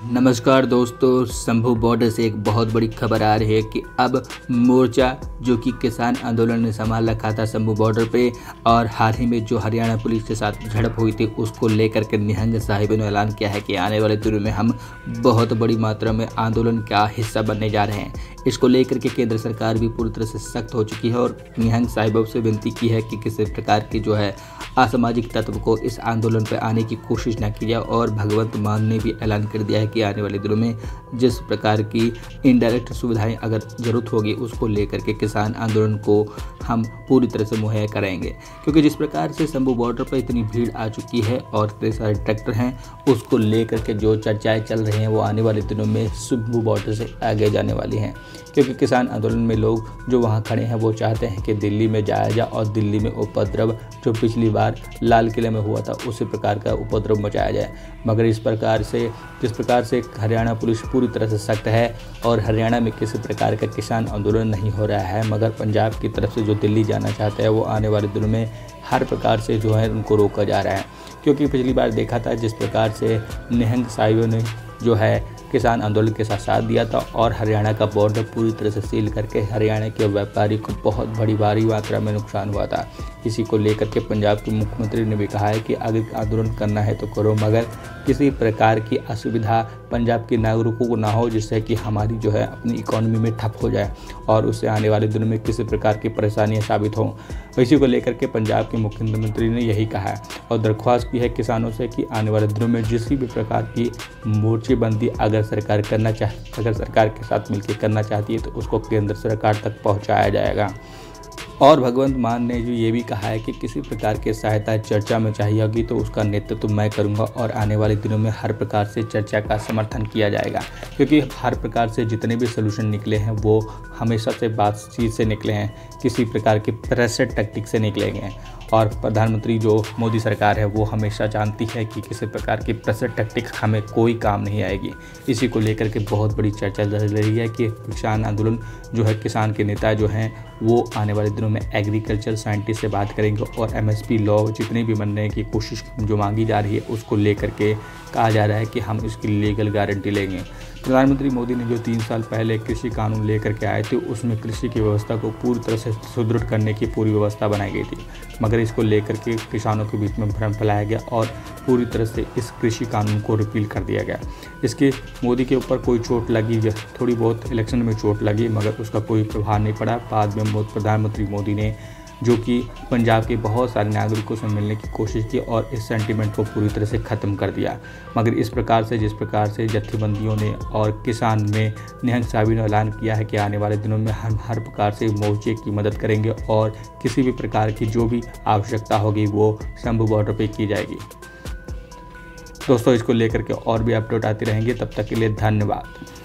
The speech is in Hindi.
नमस्कार दोस्तों, शंभू बॉर्डर से एक बहुत बड़ी खबर आ रही है कि अब मोर्चा जो कि किसान आंदोलन ने संभाल रखा था शंभू बॉर्डर पे, और हाल ही में जो हरियाणा पुलिस के साथ झड़प हुई थी उसको लेकर के निहंग साहिबों ने ऐलान किया है कि आने वाले दिनों में हम बहुत बड़ी मात्रा में आंदोलन का हिस्सा बनने जा रहे हैं। इसको लेकर के केंद्र सरकार भी पूरी तरह से सख्त हो चुकी है और निहंग साहिबों से विनती की है कि किसी प्रकार की जो है असामाजिक तत्व को इस आंदोलन पर आने की कोशिश न की जाए। और भगवंत मान ने भी ऐलान कर दिया है कि आने वाले दिनों में जिस प्रकार की इनडायरेक्ट सुविधाएं अगर ज़रूरत होगी उसको लेकर के किसान आंदोलन को हम पूरी तरह से मुहैया कराएंगे, क्योंकि जिस प्रकार से शंभू बॉर्डर पर इतनी भीड़ आ चुकी है और इतने सारे ट्रैक्टर हैं, उसको लेकर के जो चर्चाएं चल रही हैं वो आने वाले दिनों में शंभू बॉर्डर से आगे जाने वाली हैं। क्योंकि किसान आंदोलन में लोग जो वहाँ खड़े हैं वो चाहते हैं कि दिल्ली में जाया जाए और दिल्ली में उपद्रव जो पिछली बार लाल किले में हुआ था उसी प्रकार का उपद्रव मचाया जाए। मगर जिस प्रकार से हरियाणा पुलिस पूरी तरह से सख्त है और हरियाणा में किसी प्रकार का किसान आंदोलन नहीं हो रहा है, मगर पंजाब की तरफ से जो दिल्ली जाना चाहते हैं वो आने वाले दिनों में हर प्रकार से जो है उनको रोका जा रहा है। क्योंकि पिछली बार देखा था जिस प्रकार से निहंग साहिबों ने जो है किसान आंदोलन के साथ दिया था और हरियाणा का बॉर्डर पूरी तरह से सील करके हरियाणा के व्यापारी को बहुत भारी मात्रा में नुकसान हुआ था। इसी को लेकर के पंजाब के मुख्यमंत्री ने भी कहा है कि अगर आंदोलन करना है तो करो, मगर किसी प्रकार की असुविधा पंजाब के नागरिकों को ना हो जिससे कि हमारी जो है अपनी इकोनॉमी में ठप हो जाए और उससे आने वाले दिनों में किसी प्रकार की परेशानियां साबित हों। इसी को लेकर के पंजाब के मुख्यमंत्री ने यही कहा है और दरख्वास्त की है किसानों से कि आने वाले दिनों में किसी भी प्रकार की मोर्चेबंदी अगर सरकार के साथ मिलकर करना चाहती है तो उसको केंद्र सरकार तक पहुँचाया जाएगा। और भगवंत मान ने जो ये भी कहा है कि किसी प्रकार की सहायता चर्चा में चाहिए होगी तो उसका नेतृत्व मैं करूंगा और आने वाले दिनों में हर प्रकार से चर्चा का समर्थन किया जाएगा, क्योंकि हर प्रकार से जितने भी सलूशन निकले हैं वो हमेशा से बातचीत से निकले हैं, किसी प्रकार की प्रेशर टैक्टिक से निकले हैं। और प्रधानमंत्री जो मोदी सरकार है वो हमेशा जानती है कि किसी प्रकार की प्रेशर टैक्टिक हमें कोई काम नहीं आएगी। इसी को लेकर के बहुत बड़ी चर्चा चल रही है कि किसान आंदोलन जो है, किसान के नेता जो हैं वो आने वाले दिनों में एग्रीकल्चर साइंटिस्ट से बात करेंगे और MSP लॉ जितने भी बनने की कोशिश जो मांगी जा रही है उसको लेकर के कहा जा रहा है कि हम इसकी लीगल गारंटी लेंगे। प्रधानमंत्री मोदी ने जो 3 साल पहले कृषि कानून लेकर के आए थे उसमें कृषि की व्यवस्था को पूरी तरह से सुदृढ़ करने की पूरी व्यवस्था बनाई गई थी, मगर इसको लेकर के किसानों के बीच में भ्रम फैलाया गया और पूरी तरह से इस कृषि कानून को रिपील कर दिया गया। इसके मोदी के ऊपर कोई चोट लगी, थोड़ी बहुत इलेक्शन में चोट लगी, मगर उसका कोई प्रभाव नहीं पड़ा। बाद में प्रधानमंत्री मोदी ने जो कि पंजाब के बहुत सारे नागरिकों से मिलने की कोशिश की और इस सेंटीमेंट को पूरी तरह से ख़त्म कर दिया। मगर जिस प्रकार से जत्थेबंदियों ने और किसान में निहंग साहिबों ने ऐलान किया है कि आने वाले दिनों में हम हर प्रकार से मोर्चे की मदद करेंगे और किसी भी प्रकार की जो भी आवश्यकता होगी वो शंभू बॉर्डर पर की जाएगी। दोस्तों, इसको लेकर के और भी अपडेट आती रहेंगे, तब तक के लिए धन्यवाद।